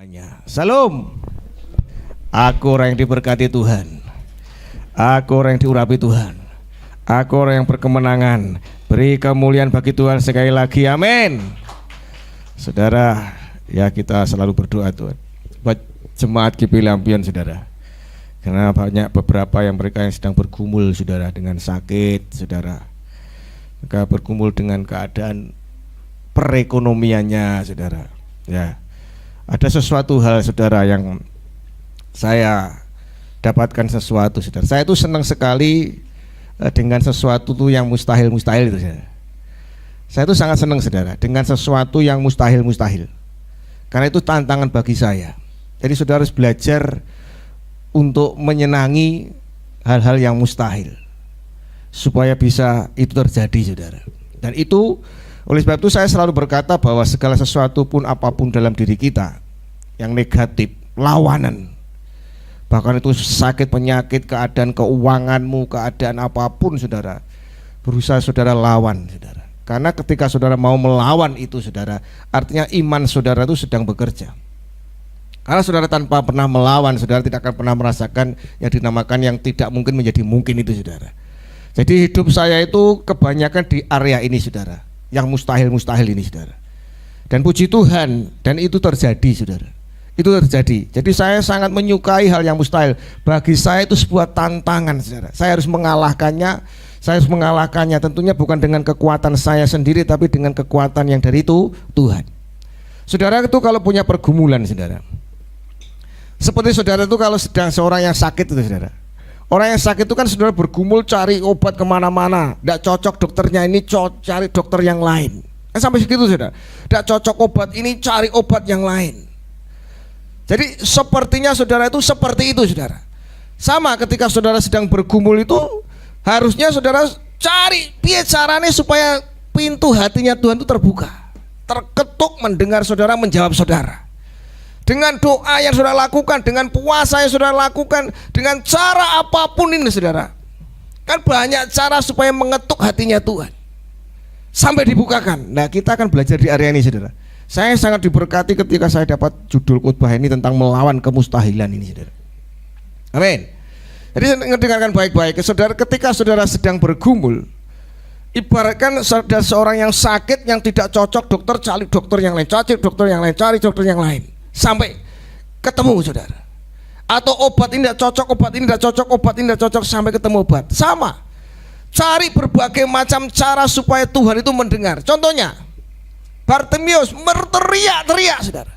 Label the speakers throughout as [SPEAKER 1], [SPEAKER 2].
[SPEAKER 1] Semuanya. Salam. Aku orang yang diberkati Tuhan. Aku orang yang diurapi Tuhan. Aku orang yang berkemenangan. Beri kemuliaan bagi Tuhan sekali lagi. Amin. Saudara, ya kita selalu berdoa Tuhan buat jemaat GP Lampion, saudara. Karena banyak beberapa yang mereka yang sedang bergumul, saudara, dengan sakit, saudara. Mereka bergumul dengan keadaan perekonomiannya, saudara. Ya. Ada sesuatu hal, saudara, yang saya dapatkan sesuatu, saudara. Saya itu senang sekali dengan sesuatu tuh yang mustahil-mustahil itu, saudara. Saya itu sangat senang, saudara, dengan sesuatu yang mustahil-mustahil. Karena itu tantangan bagi saya. Jadi saudara harus belajar untuk menyenangi hal-hal yang mustahil supaya bisa itu terjadi, saudara. Dan itu, oleh sebab itu saya selalu berkata bahwa segala sesuatu pun apapun dalam diri kita yang negatif, lawanan, bahkan itu sakit, penyakit, keadaan keuanganmu, keadaan apapun, saudara, berusaha saudara lawan, saudara. Karena ketika saudara mau melawan itu, saudara, artinya iman saudara itu sedang bekerja. Karena saudara tanpa pernah melawan, saudara tidak akan pernah merasakan yang dinamakan yang tidak mungkin menjadi mungkin itu, saudara. Jadi hidup saya itu kebanyakan di area ini, saudara, yang mustahil-mustahil ini, saudara. Dan puji Tuhan, dan itu terjadi, saudara. Itu terjadi. Jadi saya sangat menyukai hal yang mustahil. Bagi saya itu sebuah tantangan, saudara. Saya harus mengalahkannya. Saya harus mengalahkannya, tentunya bukan dengan kekuatan saya sendiri, tapi dengan kekuatan yang dari itu Tuhan. Saudara itu kalau punya pergumulan, saudara, seperti saudara itu kalau sedang seorang yang sakit itu, saudara. Orang yang sakit itu kan saudara bergumul cari obat kemana-mana, tidak cocok dokternya ini, cari dokter yang lain. Sampai segitu, saudara. Tidak cocok obat ini, cari obat yang lain. Jadi sepertinya saudara itu seperti itu, saudara. Sama ketika saudara sedang bergumul itu, harusnya saudara cari piye caranya supaya pintu hatinya Tuhan itu terbuka, terketuk mendengar saudara, menjawab saudara. Dengan doa yang saudara lakukan, dengan puasa yang saudara lakukan, dengan cara apapun ini, saudara. Kan banyak cara supaya mengetuk hatinya Tuhan sampai dibukakan. Nah, kita akan belajar di area ini, saudara. Saya sangat diberkati ketika saya dapat judul khotbah ini tentang melawan kemustahilan ini, saudara. Amin. Jadi dengarkan baik-baik, saudara. Ketika saudara sedang bergumul, ibaratkan ada seorang yang sakit yang tidak cocok dokter, cari dokter yang lain, cari dokter yang lain, cari dokter yang lain, sampai ketemu, saudara. Atau obat ini tidak cocok, obat ini tidak cocok, obat ini tidak cocok, sampai ketemu obat. Sama, cari berbagai macam cara supaya Tuhan itu mendengar. Contohnya Bartimeus berteriak-teriak, saudara,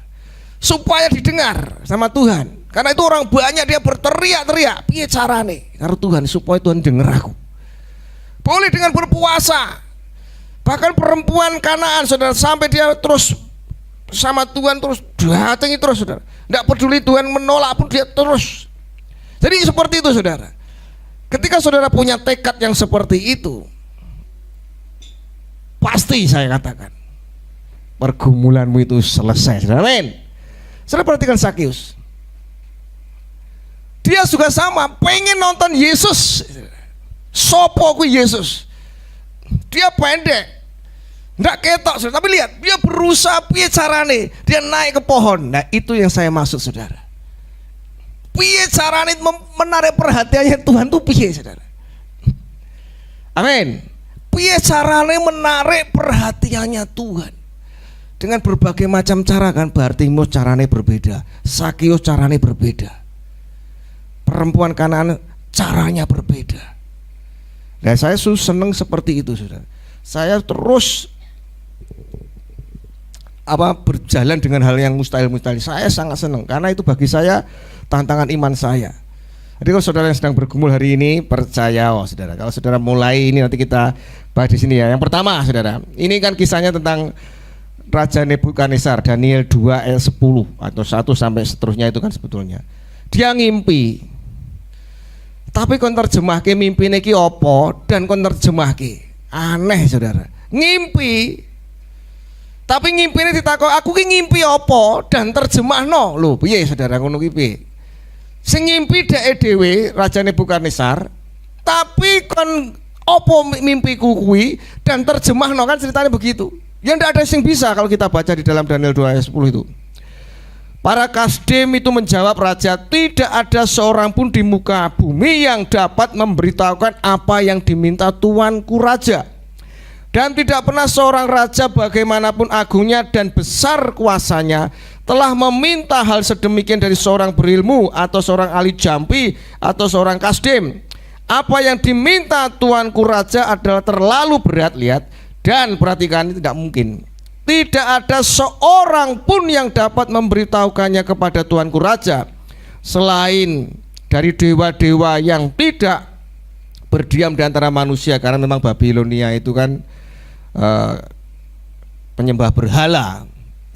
[SPEAKER 1] supaya didengar sama Tuhan. Karena itu orang banyak dia berteriak-teriak, piye carane karo Tuhan supaya Tuhan dengar aku. Boleh dengan berpuasa. Bahkan perempuan Kanaan, saudara, sampai dia terus sama Tuhan, terus datangi terus, saudara. Tidak peduli Tuhan menolak pun dia terus. Jadi seperti itu, saudara. Ketika saudara punya tekad yang seperti itu, pasti saya katakan pergumulanmu itu selesai, saudara. Amin. Saudara perhatikan Sakius. Dia juga sama, pengen nonton Yesus. Sopo ku Yesus. Dia pendek, nggak ketok, saudara. Tapi lihat, dia berusaha piye carane, dia naik ke pohon. Nah, itu yang saya maksud, saudara. Piye carane menarik perhatiannya Tuhan tuh piye, saudara. Amin. Piye carane menarik perhatiannya Tuhan. Dengan berbagai macam cara, kan. Bartimeus carane berbeda, Sakius carane berbeda, perempuan Kanaan caranya berbeda. Nah, saya senang seperti itu, saudara. Saya terus berjalan dengan hal yang mustahil-mustahil. Saya sangat senang karena itu bagi saya tantangan iman saya. Jadi kalau saudara yang sedang bergumul hari ini, percaya, saudara. Kalau saudara mulai ini, nanti kita bahas di sini ya. Yang pertama, saudara, ini kan kisahnya tentang Raja Nebukadnezar, Daniel 2 ayat 10 atau 1 sampai seterusnya itu kan sebetulnya. Dia ngimpi. Tapi kon terjemahke mimpine iki apa dan kon terjemahke. Aneh, saudara. Ngimpi. Tapi ngimpine ditakok, aku ki ngimpi apa dan terjemahno. Lho, piye saudara ngono ki piye? Sing ngimpi dhek dhewe Raja Nebukadnezar, tapi kon apa mimpiku kuwi dan terjemahno, kan ceritanya begitu. Ya tidak ada yang bisa kalau kita baca di dalam Daniel 2 ayat 10 itu. Para kasdim itu menjawab raja, tidak ada seorang pun di muka bumi yang dapat memberitahukan apa yang diminta tuanku raja. Dan tidak pernah seorang raja bagaimanapun agungnya dan besar kuasanya telah meminta hal sedemikian dari seorang berilmu atau seorang ahli jampi atau seorang kasdim. Apa yang diminta tuanku raja adalah terlalu berat, lihat, dan perhatikan, ini tidak mungkin. Tidak ada seorang pun yang dapat memberitahukannya kepada tuanku raja selain dari dewa-dewa yang tidak berdiam di antara manusia, karena memang Babilonia itu kan penyembah berhala.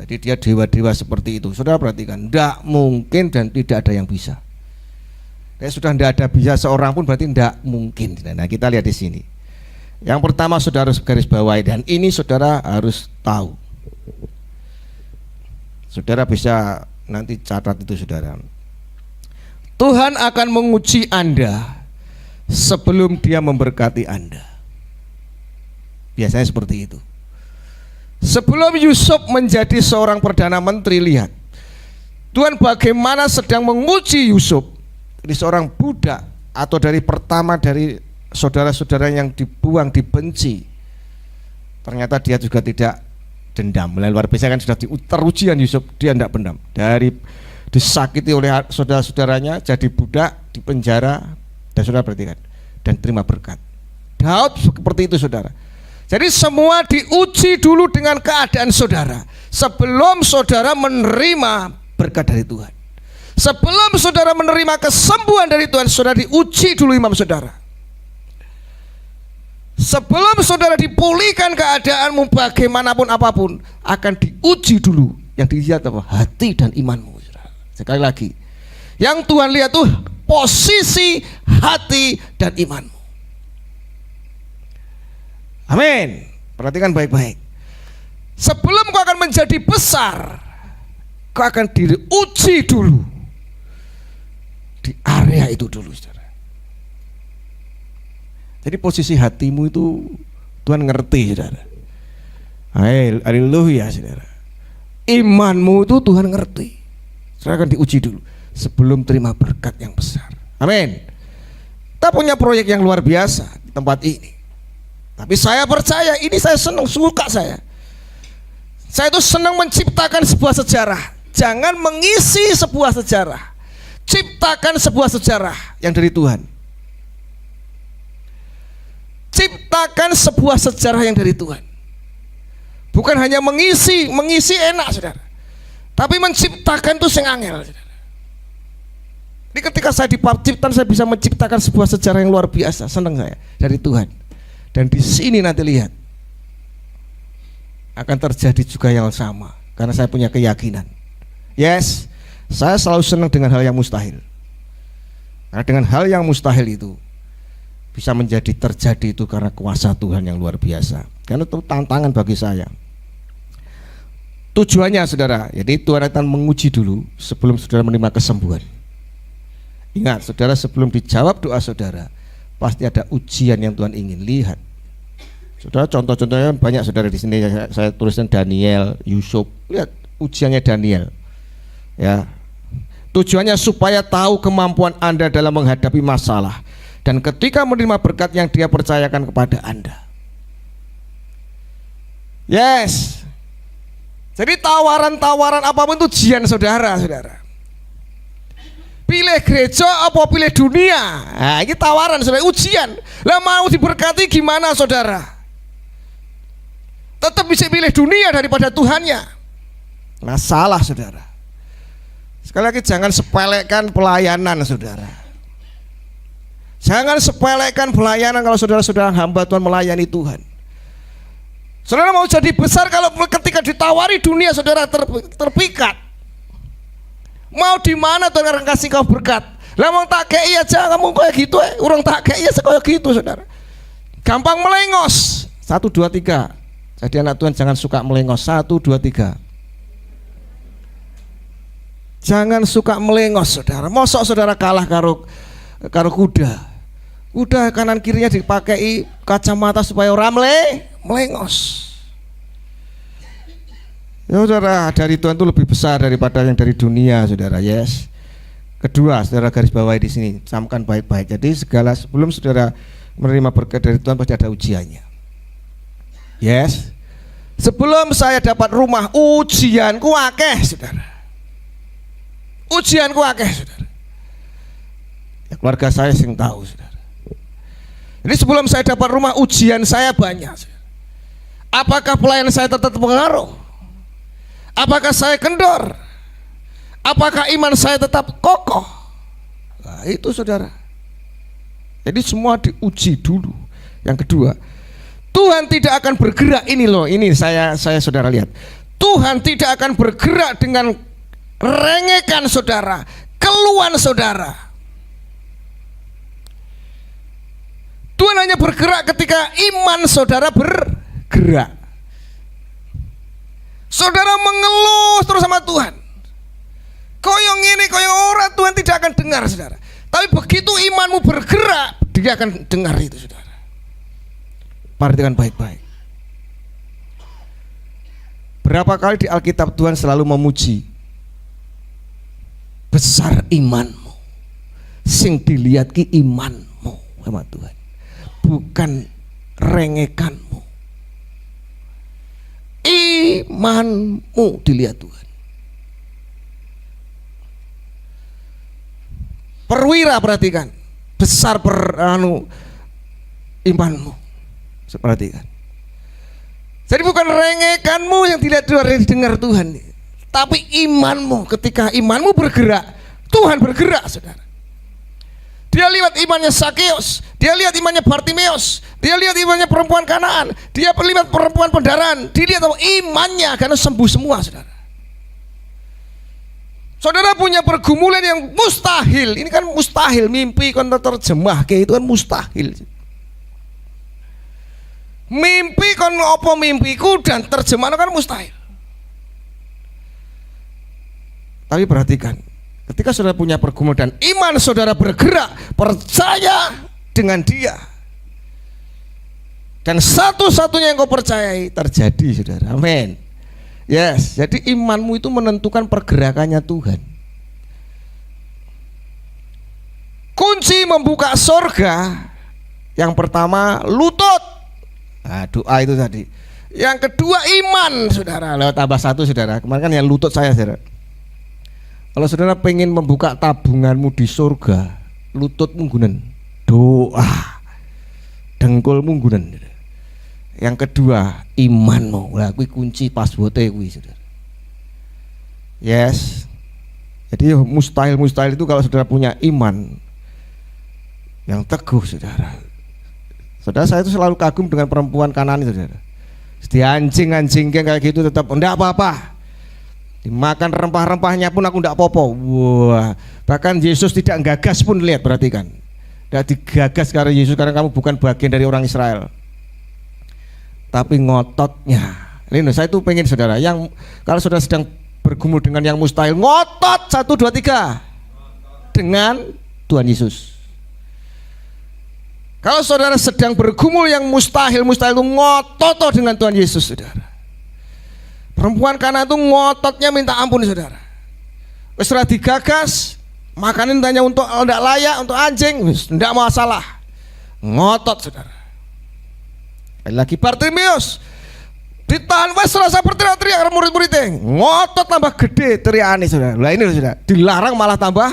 [SPEAKER 1] Jadi dia dewa-dewa seperti itu. Saudara perhatikan, tidak mungkin dan tidak ada yang bisa. Sudah tidak ada bisa seorang pun berarti tidak mungkin. Nah, kita lihat di sini. Yang pertama saudara harus garis bawahi, dan ini saudara harus tahu. Saudara bisa nanti catat itu saudara. Tuhan akan menguji Anda sebelum Dia memberkati Anda. Biasanya seperti itu. Sebelum Yusuf menjadi seorang perdana menteri, lihat Tuhan bagaimana sedang menguji Yusuf. Ini seorang budak atau dari pertama dari saudara-saudara yang dibuang, dibenci. Ternyata dia juga tidak dendam. Luar biasa kan, sudah terujian Yusuf, dia tidak pendam. Dari disakiti oleh saudara-saudaranya, jadi budak, di penjara, dan saudara perhatikan, dan terima berkat. Daud seperti itu saudara. Jadi semua diuji dulu dengan keadaan saudara sebelum saudara menerima berkat dari Tuhan. Sebelum saudara menerima kesembuhan dari Tuhan, saudara diuji dulu imam saudara. Sebelum saudara dipulihkan keadaanmu bagaimanapun apapun, akan diuji dulu. Yang dilihat apa? Hati dan imanmu. Sekali lagi, yang Tuhan lihat tuh posisi hati dan imanmu. Amin. Perhatikan baik-baik. Sebelum kau akan menjadi besar, kau akan diuji dulu di area itu dulu, saudara. Jadi posisi hatimu itu Tuhan ngerti, saudara. Haleluya, saudara. Imanmu itu Tuhan ngerti. Saudara akan diuji dulu sebelum terima berkat yang besar. Amin. Kita punya proyek yang luar biasa di tempat ini. Tapi saya percaya, ini saya senang, suka saya. Saya itu senang menciptakan sebuah sejarah. Jangan mengisi sebuah sejarah. Ciptakan sebuah sejarah yang dari Tuhan. Ciptakan sebuah sejarah yang dari Tuhan. Bukan hanya mengisi enak saudara, tapi menciptakan itu sing angel saudara. Jadi ketika saya diciptakan, saya bisa menciptakan sebuah sejarah yang luar biasa. Senang saya dari Tuhan. Dan di sini nanti lihat akan terjadi juga yang sama, karena saya punya keyakinan. Yes, saya selalu senang dengan hal yang mustahil. Karena dengan hal yang mustahil itu bisa menjadi terjadi itu karena kuasa Tuhan yang luar biasa. Karena itu tantangan bagi saya. Tujuannya saudara, jadi Tuhan akan menguji dulu sebelum saudara menerima kesembuhan. Ingat saudara, sebelum dijawab doa saudara, pasti ada ujian yang Tuhan ingin lihat. Saudara, contoh-contohnya banyak saudara di sini. Saya tuliskan Daniel, Yusuf. Lihat ujiannya Daniel. Ya, tujuannya supaya tahu kemampuan Anda dalam menghadapi masalah, dan ketika menerima berkat yang Dia percayakan kepada Anda. Yes. Jadi tawaran-tawaran apapun itu ujian saudara. Pilih gereja apa pilih dunia? Nah, ini tawaran saudara, ujian. Lah mau diberkati gimana saudara? Tetap bisa pilih dunia daripada Tuhannya. Nah, salah saudara. Sekali lagi, jangan sepelekan pelayanan saudara. Jangan sepelekan pelayanan kalau saudara-saudara hamba Tuhan melayani Tuhan. Saudara mau jadi besar kalau ketika ditawari dunia saudara terpikat. Mau di mana Tuhan akan kasih kau berkat? Lah mau tak kei aja kamu kayak gitu, urang tak kei aja kayak gitu saudara. Gampang melengos. 1, 2, 3. Jadi anak Tuhan jangan suka melengos. 1, 2, 3. Jangan suka melengos saudara. Mosok saudara kalah karo kuda. Udah kanan kirinya dipakai kacamata supaya orang melengos. Ya saudara, dari Tuhan itu lebih besar daripada yang dari dunia, saudara. Yes. Kedua, saudara garis bawahi di sini, camkan baik-baik. Jadi segala sebelum saudara menerima berkat dari Tuhan pasti ada ujiannya. Yes. Sebelum saya dapat rumah, ujianku akeh, saudara. Ujianku akeh, saudara. Ya, keluarga saya sing tahu, saudara. Jadi sebelum saya dapat rumah, ujian saya banyak, saudara. Apakah pelayan saya tetap pengaruh? Apakah saya kendor? Apakah iman saya tetap kokoh? Nah, itu saudara. Jadi semua diuji dulu. Yang kedua, Tuhan tidak akan bergerak, ini loh, ini saya saudara lihat. Tuhan tidak akan bergerak dengan rengekan saudara, keluhan saudara. Tuhan hanya bergerak ketika iman saudara bergerak. Saudara mengeluh terus sama Tuhan, koyong ini koyong orang, Tuhan tidak akan dengar, saudara. Tapi begitu imanmu bergerak, dia akan dengar itu, saudara. Perhatikan baik-baik. Berapa kali di Alkitab Tuhan selalu memuji besar imanmu, sing dilihat ki imanmu sama Tuhan, bukan rengekanmu. Imanmu dilihat Tuhan. Perwira, perhatikan, besar imanmu. Perhatikan. Jadi bukan rengekanmu yang dilihat Tuhan, yang didengar Tuhan, tapi imanmu. Ketika imanmu bergerak, Tuhan bergerak, saudara. Dia lihat imannya Sakeus, dia lihat imannya Bartimeus, dia lihat imannya perempuan Kanaan, dia lihat perempuan pendaran, dilihat imannya karena sembuh semua, saudara. Saudara punya pergumulan yang mustahil, ini kan mustahil, mimpi kon terjemah kayak itu kan mustahil. Mimpi kon opo mimpiku dan terjemahan kan mustahil. Tapi perhatikan, ketika saudara punya pergumulan dan iman saudara bergerak, percaya dengan dia, dan satu-satunya yang kau percayai terjadi, saudara. Amin. Yes, jadi imanmu itu menentukan pergerakannya Tuhan. Kunci membuka surga yang pertama lutut. Nah, doa itu tadi. Yang kedua iman, saudara. Lewat tambah satu, saudara. Kemarin kan yang lutut saya, saudara. Kalau saudara pengen membuka tabunganmu di surga, lututmu gunen, doa, dengkulmu gunen. Yang kedua imanmu. Lah kuwi kunci password-e kuwi, saudara. Yes. Jadi mustahil itu kalau saudara punya iman yang teguh, saudara. Saudara, saya itu selalu kagum dengan perempuan Kanaan itu, saudara. Di anjing kayak gitu tetap enggak apa-apa. Dimakan rempah-rempahnya pun aku enggak popo. Wah, bahkan Yesus tidak gagas pun, lihat, perhatikan. Tidak digagas karena Yesus, karena kamu bukan bagian dari orang Israel. Tapi ngototnya. Ini saya tuh pengen, saudara, yang kalau saudara sedang bergumul dengan yang mustahil, ngotot 1, 2, 3 dengan Tuhan Yesus. Kalau saudara sedang bergumul yang mustahil itu ngotot dengan Tuhan Yesus, saudara. Perempuan Kanaan itu ngototnya minta ampun, saudara. Wis ora digagas, makanan tanya untuk tidak layak, untuk anjing, wis tidak masalah. Ngotot, saudara. Lagi Bartimeus ditahan, wis rasa berteriak-teriak karena murid-muridnya. Ngotot tambah gede teriakane, saudara. Lah ini, saudara, dilarang malah tambah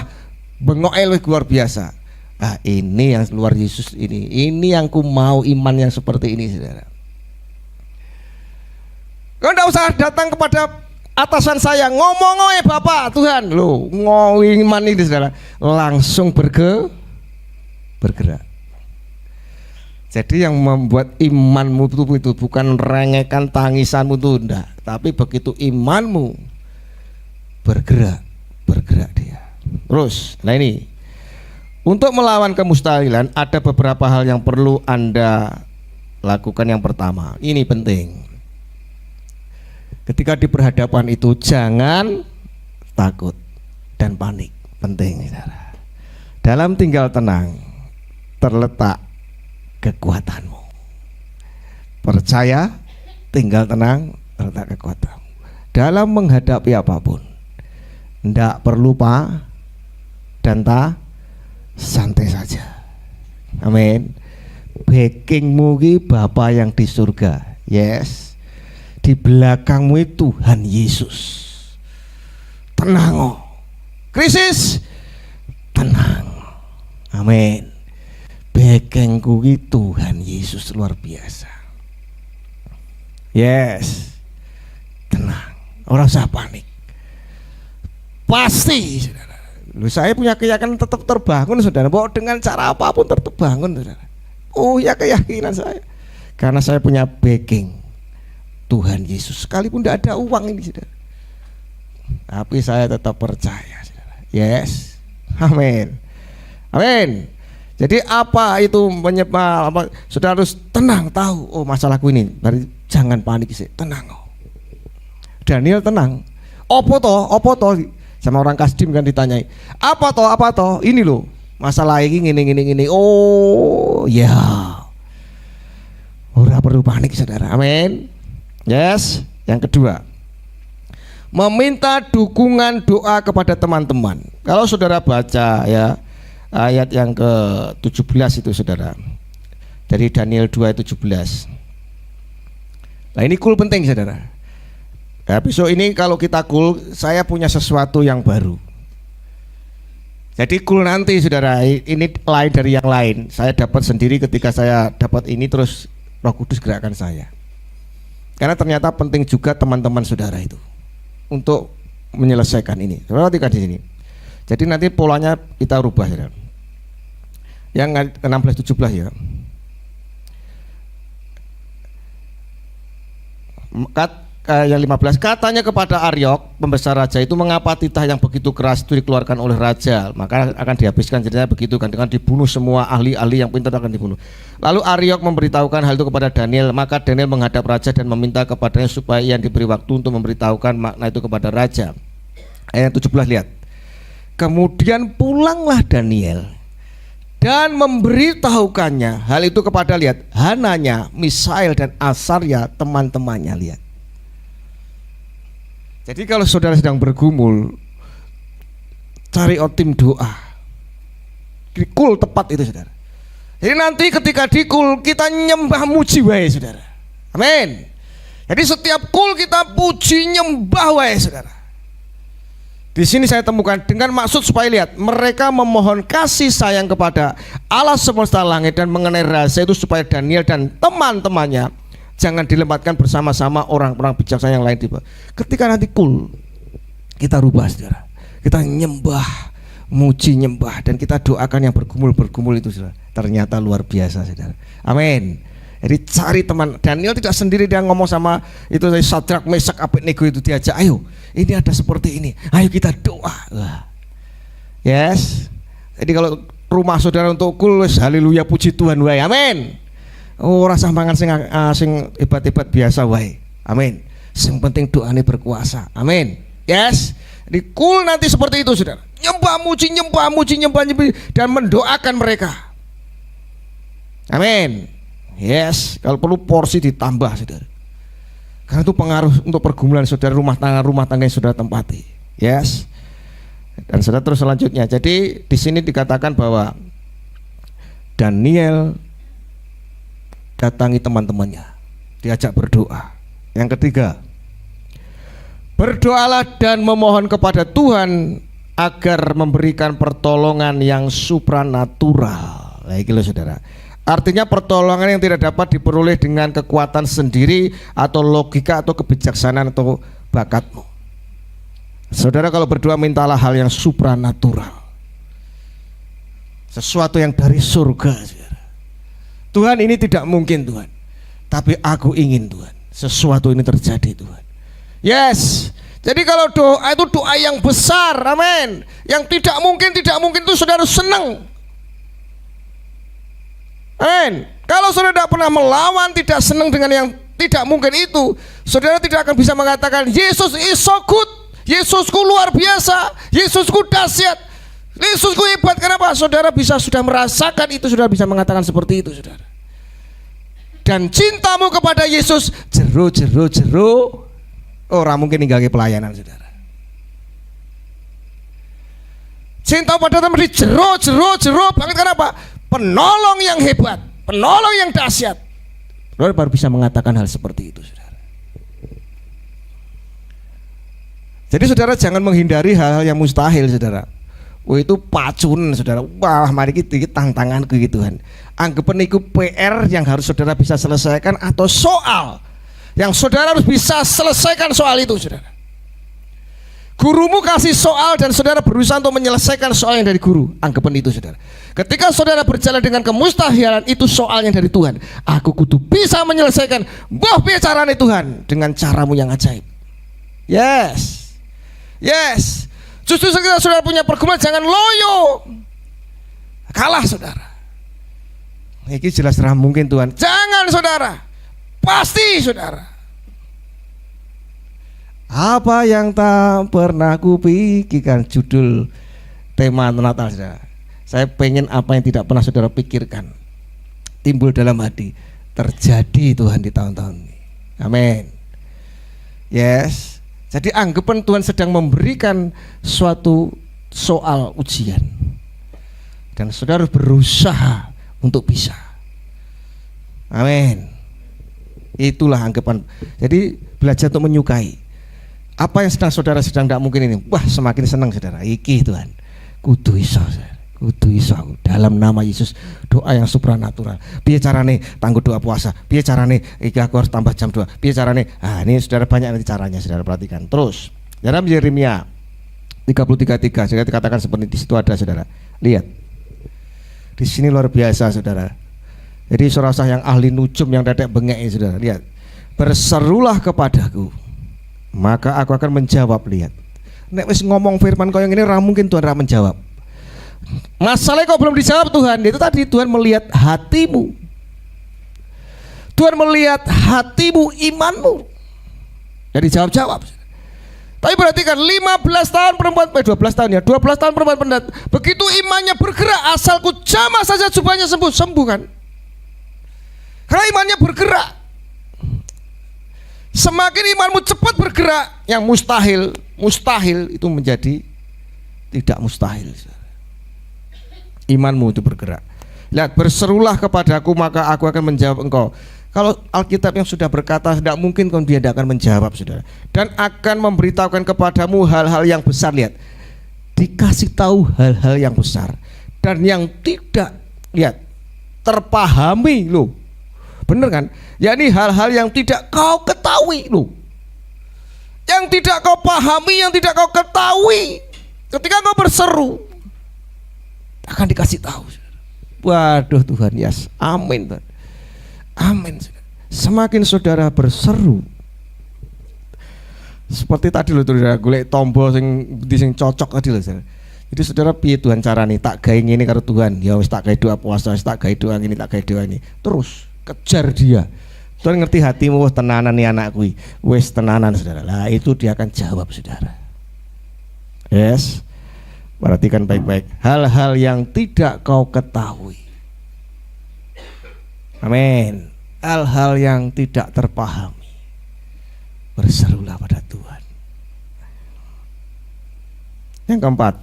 [SPEAKER 1] bengok luar biasa. Nah, ini yang luar Yesus ini yang ku mau, iman yang seperti ini, saudara. Kau tidak usah datang kepada atasan saya ngomong, Bapak Tuhan, lo iman ini, saudara, langsung bergerak. Jadi yang membuat imanmu itu bukan rengekan tangisanmu itu, enggak, tapi begitu imanmu bergerak dia. Terus, nah ini, untuk melawan kemustahilan ada beberapa hal yang perlu Anda lakukan. Yang pertama, ini penting. Ketika di perhadapan itu jangan takut dan panik. Penting, saudara. Dalam tinggal tenang terletak kekuatanmu. Percaya, tinggal tenang terletak kekuatanmu. dalam menghadapi apapun. Ndak perlu dan santai saja. Amin. Backingmu ki Bapa yang di surga. Yes. Di belakangmu itu Tuhan Yesus. Tenang oh. Krisis tenang. Amin. Backingku ki Tuhan Yesus luar biasa. Yes. Tenang. Ora usah panik. Pasti saudara. Saya punya keyakinan tetap terbangun saudara. Bahwa dengan cara apapun tetap bangun saudara. Oh ya, keyakinan saya. Karena saya punya backing Tuhan Yesus. Sekalipun tidak ada uang ini saudara, tapi saya tetap percaya saudara. Yes. Amin. Amin. Jadi apa itu menyebab apa? Saudara harus tenang, tahu oh masalahku ini. Berarti jangan panik sih. Tenang oh. Daniel tenang. Opo toh sama orang Kasdim kan ditanyai. Apa toh? Ini loh. Masalah ini. Oh ya. Ora perlu panik saudara. Amin. Yes. Yang kedua, meminta dukungan doa kepada teman-teman. Kalau saudara baca ya ayat yang ke-17 itu saudara, dari Daniel 2 ayat 17. Nah ini penting saudara. Ya, besok ini kalau kita saya punya sesuatu yang baru. Jadi nanti saudara, ini lain dari yang lain. Saya dapat sendiri ketika saya dapat ini, terus Roh Kudus gerakkan saya. Karena ternyata penting juga teman-teman saudara itu untuk menyelesaikan ini. Saudara perhatikan di sini. Jadi nanti polanya kita rubah saudara. Yang 16-17 ya. Yang 15, katanya kepada Aryok pembesar raja itu, mengapa titah yang begitu keras itu dikeluarkan oleh raja, maka akan dihabiskan. Ceritanya begitu kan, dengan dibunuh semua ahli-ahli yang pintar akan dibunuh. Lalu Aryok memberitahukan hal itu kepada Daniel, maka Daniel menghadap raja dan meminta kepadanya supaya ia diberi waktu untuk memberitahukan makna itu kepada raja. Ayat 17 lihat. Kemudian pulanglah Daniel dan memberitahukannya hal itu kepada lihat Hananya, Misael dan Azarya teman-temannya. Lihat. Jadi kalau saudara sedang bergumul, cari tim doa. Kul tepat itu saudara. Jadi nanti ketika dikul kita nyembah muji wae saudara. Amin. Jadi setiap kul kita puji nyembah wae saudara. Di sini saya temukan dengan maksud supaya lihat mereka memohon kasih sayang kepada Allah semesta langit dan mengenai rahasia itu supaya Daniel dan teman-temannya jangan dilempatkan bersama-sama orang-orang bijaksana yang lain tiba. Ketika nanti kita rubah saudara. Kita nyembah, muji nyembah, dan kita doakan yang bergumul itu saudara. Ternyata luar biasa saudara. Amin. Jadi cari teman. Daniel tidak sendiri, dia ngomong sama itu Sadrak, Mesak, Abednego itu, diajak, ayo ini ada seperti ini, ayo kita doa. Wah. Yes. Jadi kalau rumah saudara untuk haleluya puji Tuhan wae. Amin. Oh rasa mangan sing hebat-hebat biasa wae. Amin. Yang penting doanya berkuasa. Amin. Yes. Di nanti seperti itu saudara. Nyembah muji dan mendoakan mereka. Amin. Yes. Kalau perlu porsi ditambah saudara. Karena itu pengaruh untuk pergumulan saudara, rumah tangga yang saudara tempati. Yes. Dan saudara terus selanjutnya. Jadi di sini dikatakan bahwa Daniel datangi teman-temannya, diajak berdoa. Yang ketiga, berdoalah dan memohon kepada Tuhan agar memberikan pertolongan yang supranatural. Nah, ini loh saudara. Artinya pertolongan yang tidak dapat diperoleh dengan kekuatan sendiri atau logika atau kebijaksanaan atau bakatmu. Saudara kalau berdoa mintalah hal yang supranatural, sesuatu yang dari surga saudara. Tuhan ini tidak mungkin Tuhan, tapi aku ingin Tuhan sesuatu ini terjadi Tuhan. Yes. Jadi kalau doa itu doa yang besar, amin. Yang tidak mungkin itu saudara senang. Amin. Kalau saudara tidak pernah melawan, tidak senang dengan yang tidak mungkin itu, saudara tidak akan bisa mengatakan Yesus is so good, Yesusku luar biasa, Yesusku dahsyat, Yesusku hebat. Kenapa? Saudara sudah merasakan itu, saudara bisa mengatakan seperti itu saudara. Dan cintamu kepada Yesus jero Ora mungkin ninggalke pelayanan saudara. Sing tahu pada teman di jero banget karena apa? Penolong yang hebat, penolong yang dahsyat. Saudara baru bisa mengatakan hal seperti itu saudara. Jadi saudara jangan menghindari hal-hal yang mustahil saudara. Itu pacun saudara. Wah mari kita tantangan ke Tuhan. Anggapan itu PR yang harus saudara bisa selesaikan atau soal yang saudara harus bisa selesaikan soal itu saudara. Gurumu kasih soal dan saudara berusaha untuk menyelesaikan soal yang dari guru. Anggapan itu saudara. Ketika saudara berjalan dengan kemustahilan, itu soal yang dari Tuhan. Aku kudu bisa menyelesaikan. Wah bicarane Tuhan dengan caramu yang ajaib. Yes. Justru ketika saudara punya pergumulan jangan loyo. Kalah saudara. Ini jelas mungkin Tuhan. Jangan saudara. Pasti saudara. Apa yang tak pernah kupikirkan, judul tema Natal saudara. Saya pengen apa yang tidak pernah saudara pikirkan timbul dalam hati terjadi Tuhan di tahun-tahun ini. Amin. Yes. Jadi anggapan Tuhan sedang memberikan suatu soal ujian dan saudara berusaha untuk bisa. Amin. Itulah anggapan. Jadi belajar untuk menyukai apa yang saudara sedang tidak mungkin ini. Wah semakin senang saudara. Iki Tuhan kudu iso saudara. Kudu iso dalam nama Yesus. Doa yang supranatural. Piye carane tangguh doa puasa? Piye carane iki aku harus tambah jam 2? Piye carane? Ini saudara banyak nanti caranya saudara perhatikan. Terus dalam Yeremia 33:3 saya dikatakan seperti di situ ada saudara. Lihat. Di sini luar biasa saudara. Jadi saudara yang ahli nujum yang dadek bengek ini saudara. Lihat. Berserulah kepadaku, maka aku akan menjawab. Lihat. Nek wis ngomong firman kau yang ini mungkin Tuhan menjawab. Masalahnya kok belum dijawab Tuhan. Itu tadi Tuhan melihat hatimu. Tuhan melihat hatimu, imanmu. Jadi jawab-jawab. Tapi perhatikan 15 tahun perempuan 12 tahun ya 12 tahun perempuan pendat. Begitu imannya bergerak, asalku jamah saja jubahnya sembuh kan. Karena imannya bergerak. Semakin imanmu cepat bergerak, yang mustahil itu menjadi tidak mustahil. Imanmu itu bergerak. Lihat, berserulah kepadaku maka aku akan menjawab engkau. Kalau Alkitab yang sudah berkata tidak mungkin dia tidak akan menjawab saudara. Dan akan memberitahukan kepadamu hal-hal yang besar. Lihat, dikasih tahu hal-hal yang besar dan yang tidak terpahami loh. Bener kan? Yakni hal-hal yang tidak kau ketahui loh. Yang tidak kau pahami, yang tidak kau ketahui. Ketika kau berseru akan dikasih tahu. Waduh Tuhan, yes. Amin Tuhan. Amin. Semakin saudara berseru seperti tadi loh saudara, golek tombol sing cocok tadi loh saudara. Jadi saudara piye Tuhan carane tak gawe ngene karo Tuhan. Ya wis tak gawe doa puasa, wis tak gawe doa ngene, tak gawe doa ini. Terus kejar dia. Tuhan ngerti hatimu, wah tenanan nih anak kuwi. Wis tenanan saudara. Lah itu dia akan jawab saudara. Yes. Perhatikan baik-baik hal-hal yang tidak kau ketahui. Amin. Hal-hal yang tidak terpahami. Berserulah pada Tuhan. Yang keempat,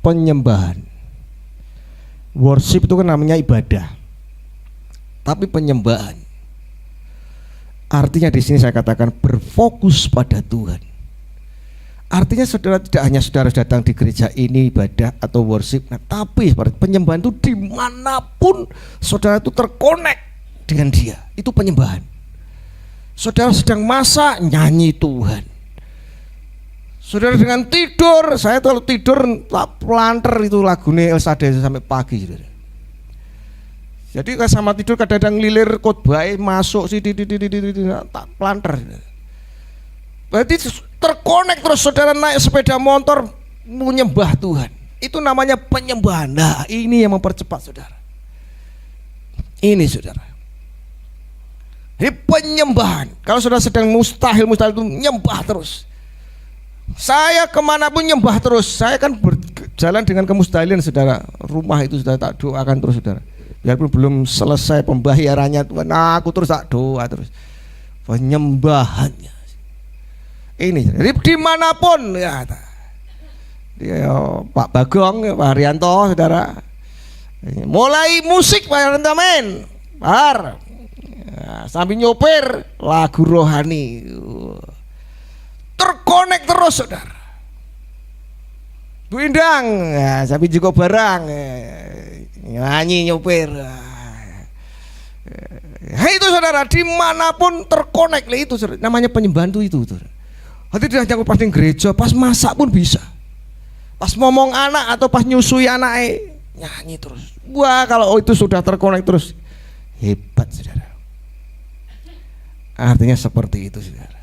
[SPEAKER 1] penyembahan. Worship itu kan namanya ibadah. Tapi penyembahan artinya di sini saya katakan berfokus pada Tuhan. Artinya saudara tidak hanya saudara datang di gereja ini ibadah atau worship, tapi penyembahan itu dimanapun saudara itu terkonek dengan dia, itu penyembahan. Saudara sedang masak, nyanyi Tuhan. Saudara dengan tidur, saya kalau tidur pelanter itu lagunya Elsa Desa sampai pagi saudara. Jadi sama tidur kadang-kadang lilir khotbah masuk sih tak pelanter. Berarti terkonek terus saudara naik sepeda motor menyembah Tuhan. Itu namanya penyembahan. Nah ini yang mempercepat saudara. Ini saudara. Ini penyembahan. Kalau saudara sedang mustahil itu nyembah terus. Saya kemanapun nyembah terus. Saya kan berjalan dengan kemustahilan saudara. Rumah itu sudah tak doakan terus saudara. Biarpun belum selesai pembayarannya Tuhan, aku terus tak doa terus. Penyembahannya. Ini dimanapun ya, Pak Bagong, Pak Haryanto, saudara, mulai musik Pak Haryanto main, bar, sambil nyopir lagu rohani, terkonek terus saudara. Bu Indang, ya, sambil juga barang, nyanyi nyopir. Hei itu saudara, dimanapun terkonek itu saudara. Namanya penyembahan itu saudara. Hati tidak hanya pas di gereja, pas masak pun bisa. Pas ngomong anak atau pas nyusui anaknya nyanyi terus. Wah, kalau itu sudah terkonek terus, hebat saudara. Artinya seperti itu saudara.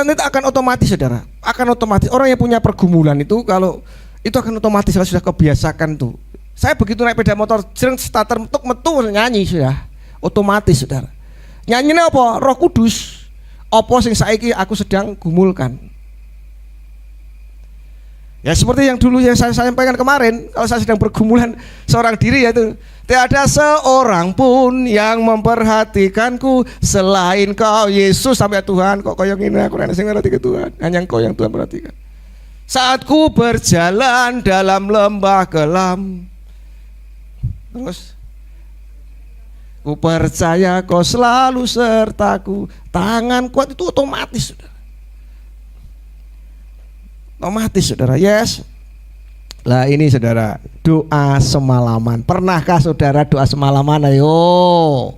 [SPEAKER 1] Nanti akan otomatis saudara, akan otomatis orang yang punya pergumulan itu kalau itu akan otomatis kalau sudah kebiasakan tuh. Saya begitu naik sepeda motor, jreng starter metu nyanyi sudah, otomatis saudara. Nyanyinya apa? Roh Kudus. Apa sing saiki aku sedang gumulkan. Ya seperti yang dulu yang saya sampaikan kemarin, kalau saya sedang bergumulan seorang diri yaitu tiada seorang pun yang memperhatikanku selain Kau Yesus. Sampai Tuhan kok koyo ngene aku nek sing ngerti ke Tuhan, hanya Engkau yang Tuhan perhatikan. Saat ku berjalan dalam lembah kelam, terus ku percaya Kau selalu sertaku, tangan kuat, itu otomatis saudara. Otomatis saudara, yes. Lah ini saudara, doa semalaman. Pernahkah saudara doa semalaman? Ayo.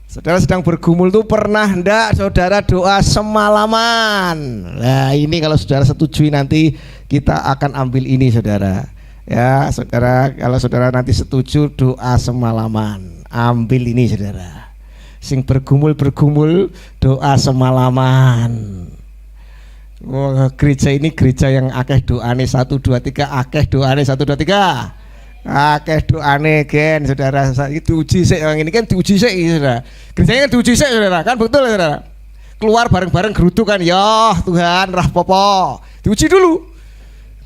[SPEAKER 1] Saudara sedang bergumul tuh pernah enggak saudara doa semalaman? Nah ini kalau saudara setujui nanti kita akan ambil ini saudara. Ya saudara, kalau saudara nanti setuju doa semalaman, ambil ini saudara. Sing bergumul doa semalaman. Oh, gereja ini gereja yang akeh doane 1 2 3, akeh doane 1 2 3. Akeh doane gen saudara, itu diuji sik yang ini kan diuji sik saudara. Gerejanya kan diuji sik saudara, kan betul saudara. Keluar bareng-bareng gerutu kan, ya Tuhan rah popo. Diuji dulu.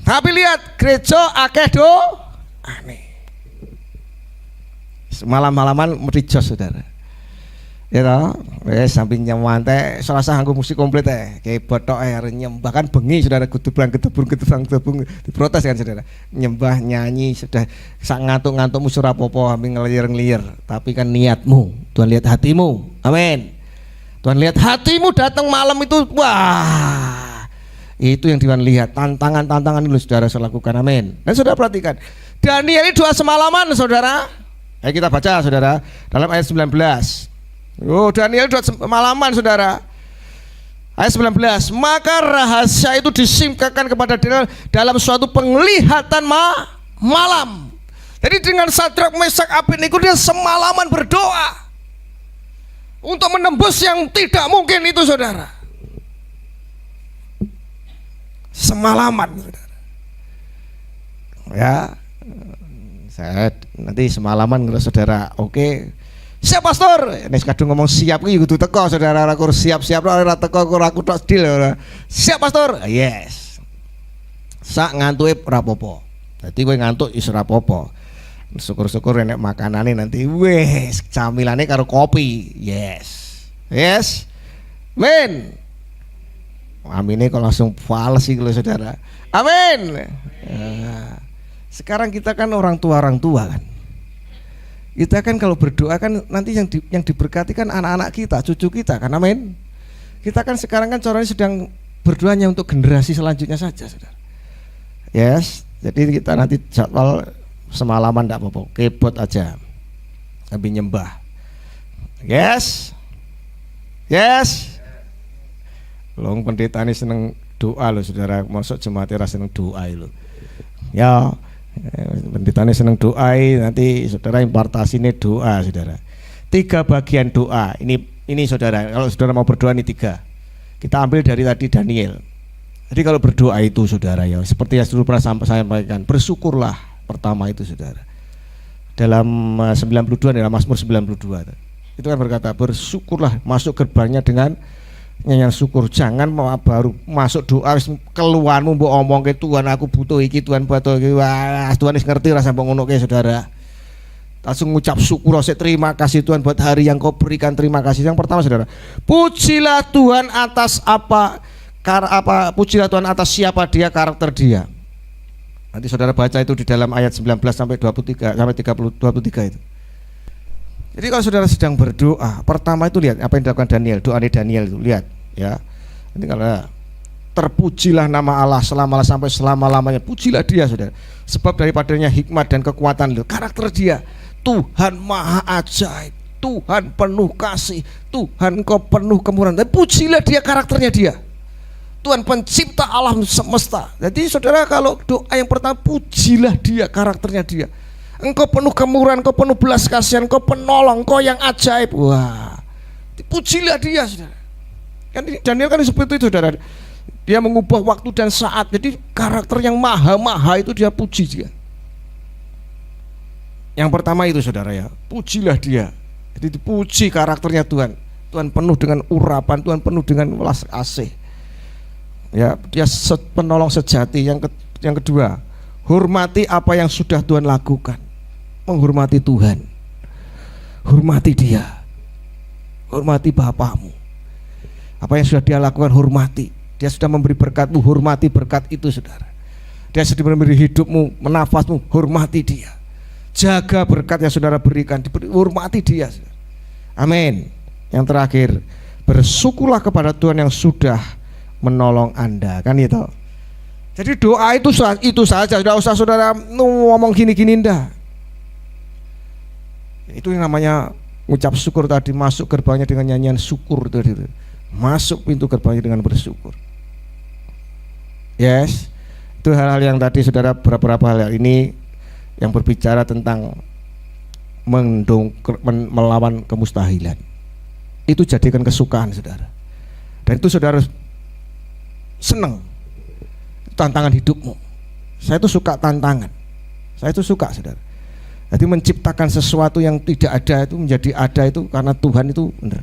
[SPEAKER 1] Tapi lihat gereja akeh doane. Malam-malaman merijo saudara. Ya toh, samping nyaman teh Selasa nganggo musik komplit kayak botok nyembah kan bengi saudara, gedebang diprotes kan saudara. Nyembah nyanyi sudah sak ngantuk-ngantukmu ora apa-apa, ambil ngelir-ngelir, tapi kan niatmu, Tuhan lihat hatimu. Amin. Tuhan lihat hatimu datang malam itu, wah. Itu yang Tuhan lihat, tantangan-tantangan itu saudara saya lakukan. Amin. Dan saudara perhatikan, Daniel ini doa semalaman saudara. Ayo kita baca saudara dalam ayat 19. Oh, Daniel doa semalaman saudara. Ayat 19. Maka rahasia itu disimpankan kepada Daniel dalam suatu penglihatan malam. Jadi dengan Sadrak, Mesak, Abednego dia semalaman berdoa untuk menembus yang tidak mungkin itu saudara. Semalaman saudara. Ya, saya nanti semalaman kalau saudara oke. Siap pastor, nek kadung ngomong siap ki kudu teko saudara, aku siap-siap ora teko aku tok deal ora. Siap pastor. Yes. Sak ngantuke ora apa-apa. Dadi kowe ngantuk wis ora apa-apa. Syukur-syukur enek makanane nanti wis camilane karo kopi. Yes. Yes. Men. Amine kok langsung fals iki lho saudara. Amin. Sekarang kita kan orang tua kan. Kita kan kalau berdoa kan nanti yang diberkati kan anak-anak kita, cucu kita kan, amin. Kita kan sekarang kan caranya sedang berdoanya untuk generasi selanjutnya saja, saudara. Yes, jadi kita nanti jadwal semalaman enggak apa-apa, kebot aja, sambil nyembah. Yes, yes. Long pendeta ini seneng doa loh, saudara. Masuk jemaatnya seneng doa loh. Ya. Pendetanya seneng doa, nanti saudara impartasinya doa saudara. 3 bagian doa ini saudara, kalau saudara mau berdoa ini 3. Kita ambil dari tadi Daniel. Jadi kalau berdoa itu saudara ya seperti yang dulu pernah saya sampaikan, bersyukurlah pertama itu saudara. Dalam 92 dalam Mazmur 92 itu kan berkata bersyukurlah, masuk gerbangnya dengan nyanyian syukur, jangan mau baru masuk doa keluarmu mbok omongke Tuhan aku butuh iki, Tuhan butuh iki, wah Tuhan wis ngerti rasa mbok ngono ke saudara. langsung ngucap syukur, terima kasih Tuhan buat hari yang kau berikan, terima kasih. Yang pertama saudara, pujilah Tuhan atas pujilah Tuhan atas siapa dia, karakter dia. Nanti saudara baca itu di dalam ayat 19 sampai 23 sampai 23 itu. Jadi kalau saudara sedang berdoa, pertama itu lihat apa yang dilakukan Daniel, doa Daniel itu, lihat ya. Nanti kalau terpujilah nama Allah sampai selama-lamanya, pujilah dia saudara. Sebab daripadanya hikmat dan kekuatan, karakter dia. Tuhan maha ajaib, Tuhan penuh kasih, Tuhan kau penuh kemurahan. Dan pujilah dia, karakternya dia. Tuhan pencipta alam semesta. Jadi saudara kalau doa yang pertama, pujilah dia, karakternya dia. Engkau penuh kemurahan, engkau penuh belas kasihan, engkau penolong, engkau yang ajaib. Wah, pujilah dia saudara. Kan Daniel kan seperti itu saudara. Dia mengubah waktu dan saat. Jadi karakter yang maha itu dia puji dia. Yang pertama itu saudara ya, pujilah dia. Jadi dipuji karakternya Tuhan. Tuhan penuh dengan urapan, Tuhan penuh dengan welas kasih. Ya, dia penolong sejati. Yang kedua, hormati apa yang sudah Tuhan lakukan. Menghormati Tuhan. Hormati dia. Hormati Bapamu. Apa yang sudah dia lakukan, hormati. Dia sudah memberi berkatmu, hormati berkat itu saudara. Dia sudah memberi hidupmu, menafasmu, hormati dia. Jaga berkat yang saudara berikan, hormati dia. Amin. Yang terakhir, bersyukurlah kepada Tuhan yang sudah menolong Anda, kan itu. Jadi doa itu saja, tidak usah saudara ngomong gini-gini enggak. Itu yang namanya ngucap syukur tadi, masuk gerbangnya dengan nyanyian syukur tadi. Masuk pintu gerbangnya dengan bersyukur. Yes. Itu hal-hal yang tadi saudara, beberapa hal ini yang berbicara tentang melawan kemustahilan. Itu jadikan kesukaan saudara. Dan itu saudara senang. Tantangan hidupmu. Saya itu suka tantangan. Saya itu suka saudara. Jadi menciptakan sesuatu yang tidak ada itu menjadi ada itu karena Tuhan itu benar.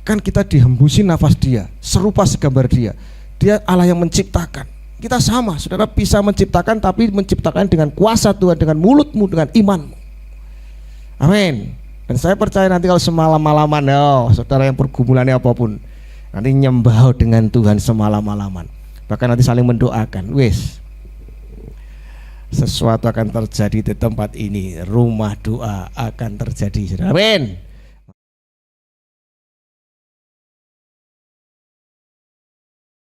[SPEAKER 1] Kan kita dihembusi nafas dia, serupa segambar dia. Dia Allah yang menciptakan. Kita sama, saudara bisa menciptakan, tapi menciptakan dengan kuasa Tuhan, dengan mulutmu, dengan imanmu. Amin. Dan saya percaya nanti kalau semalam-malaman, saudara yang pergumulannya apapun, nanti nyembah dengan Tuhan semalam-malaman. Bahkan nanti saling mendoakan. Wes, sesuatu akan terjadi di tempat ini. Rumah doa akan terjadi. Amin.